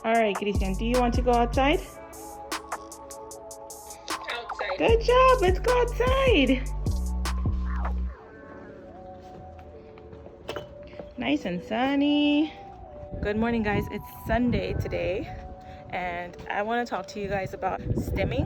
All right, Christian, do you want to go outside? Outside. Good job. Let's go outside. Nice and sunny. Good morning, guys. It's Sunday today, and I want to talk to you guys about stimming.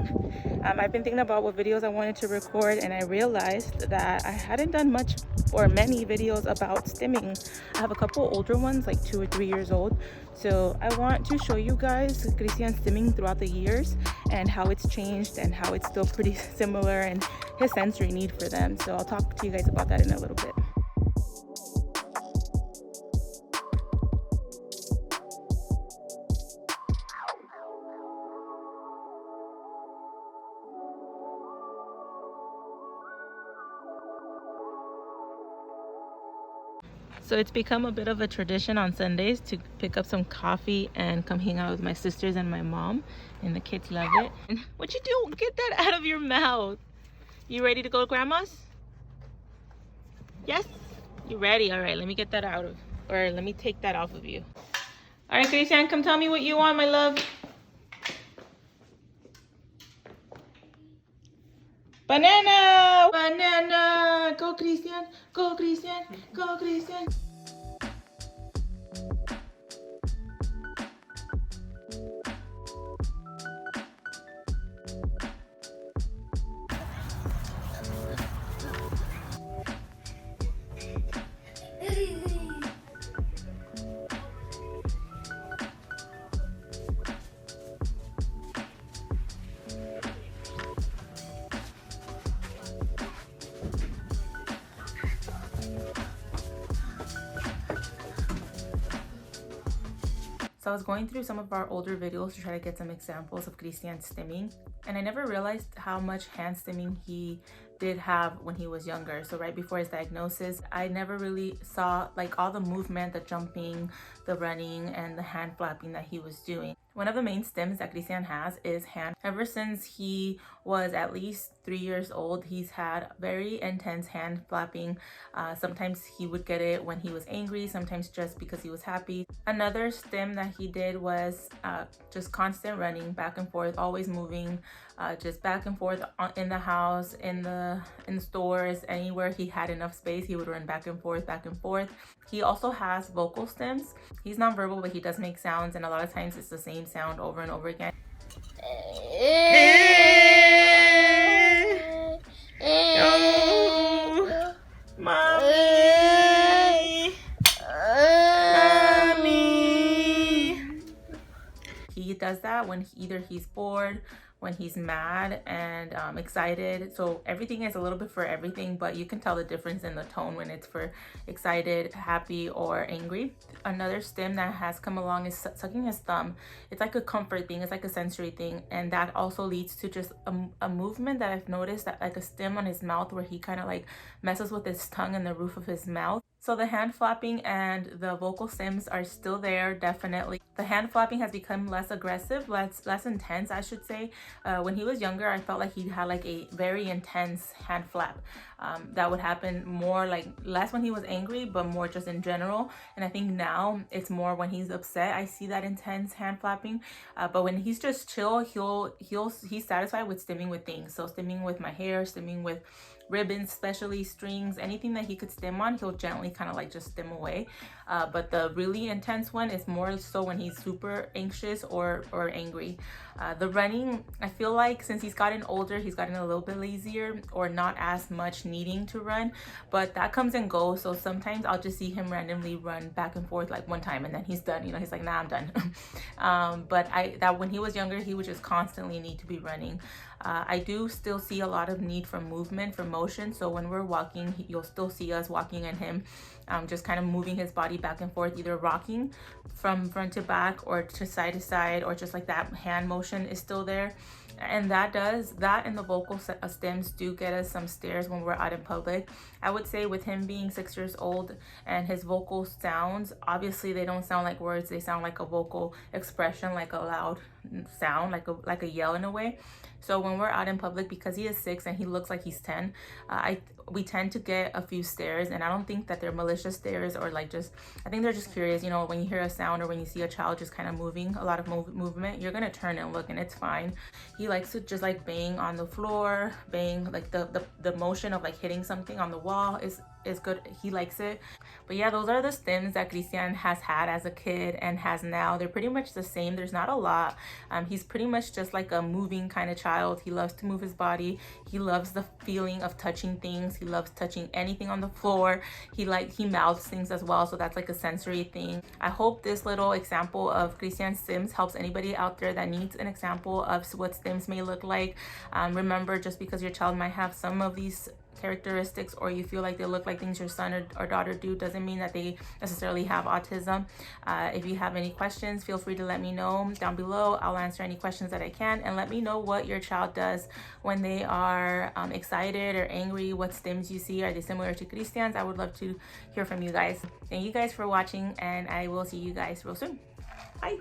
I've been thinking about what videos I wanted to record, and I realized that I hadn't done much or many videos about stimming. I have a couple older ones, like 2 or 3 years old. So I want to show you guys Christian's stimming throughout the years and how it's changed and how it's still pretty similar and his sensory need for them. So I'll talk to you guys about that in a little bit. So it's become a bit of a tradition on Sundays to pick up some coffee and come hang out with my sisters and my mom, and the kids love it. And what you do? Get that out of your mouth. You ready to go to grandma's? Yes? You ready? All right, let me get that out of, or let me take that off of you. All right, Christian, come tell me what you want, my love. Banana! Banana! Go, Christian! Go, Christian! Go, Christian! So I was going through some of our older videos to try to get some examples of Christian's stimming, and I never realized how much hand stimming he did have when he was younger. So right before his diagnosis, I never really saw like all the movement, the jumping, the running, and the hand flapping that he was doing. One of the main stims that Christian has is hand. Ever since he was at least 3 years old, he's had very intense hand flapping. Sometimes he would get it when he was angry, sometimes just because he was happy. Another stim that he did was just constant running back and forth, always moving, just back and forth in the house, in the stores, anywhere he had enough space, he would run back and forth, back and forth. He also has vocal stims. He's nonverbal, but he does make sounds, and a lot of times it's the same sound over and over again. Oh, mommy, mommy. He does that when either he's bored, when he's mad, and excited. So everything is a little bit for everything, but you can tell the difference in the tone when it's for excited, happy, or angry. Another stim that has come along is sucking his thumb. It's like a comfort thing, it's like a sensory thing, and that also leads to just a movement that I've noticed, that like a stim on his mouth where he kind of like messes with his tongue and the roof of his mouth. So the hand flapping and the vocal stims are still there, definitely. The hand flapping has become less aggressive, less intense, I should say. When he was younger, I felt like he had like a very intense hand flap. That would happen more like less when he was angry, but more just in general. And I think now it's more when he's upset, I see that intense hand flapping. But when he's just chill, he's satisfied with stimming with things. So stimming with my hair, stimming with ribbons, especially strings, anything that he could stim on, he'll gently kind of like just stim away. But the really intense one is more so when he's super anxious or angry. The running, I feel like since he's gotten older, he's gotten a little bit lazier or not as much needing to run, but that comes and goes. So sometimes I'll just see him randomly run back and forth like one time and then he's done, you know, he's like, nah, I'm done. But that when he was younger, he would just constantly need to be running. I do still see a lot of need for movement, for motion. So when we're walking, you'll still see us walking and him just kind of moving his body back and forth, either rocking from front to back or to side, or just like that hand motion is still there. And that and the vocal stims do get us some stares when we're out in public. I would say with him being 6 years old and his vocal sounds, obviously they don't sound like words, they sound like a vocal expression, like a loud sound, like a yell in a way. So when we're out in public, because he is 6 and he looks like he's 10, we tend to get a few stares, and I don't think that they're malicious stares or like just, I think they're just curious. You know, when you hear a sound or when you see a child just kind of moving, a lot of movement, you're gonna turn and look, and it's fine. He likes to just like bang on the floor, bang, like the motion of like hitting something on the wall is good. He likes it. But yeah, those are the stims that Christian has had as a kid and has now. They're pretty much the same. There's not a lot. He's pretty much just like a moving kind of child. He loves to move his body. He loves the feeling of touching things. He loves touching anything on the floor. He mouths things as well, so that's like a sensory thing. I hope this little example of Christian's stims helps anybody out there that needs an example of what stims may look like. Remember, just because your child might have some of these characteristics, or you feel like they look like things your son or daughter do, doesn't mean that they necessarily have autism. If you have any questions, feel free to let me know down below. I'll answer any questions that I can, and let me know what your child does when they are excited or angry. What stims you see? Are they similar to Christian's? I would love to hear from you guys. Thank you guys for watching, and I will see you guys real soon. Bye.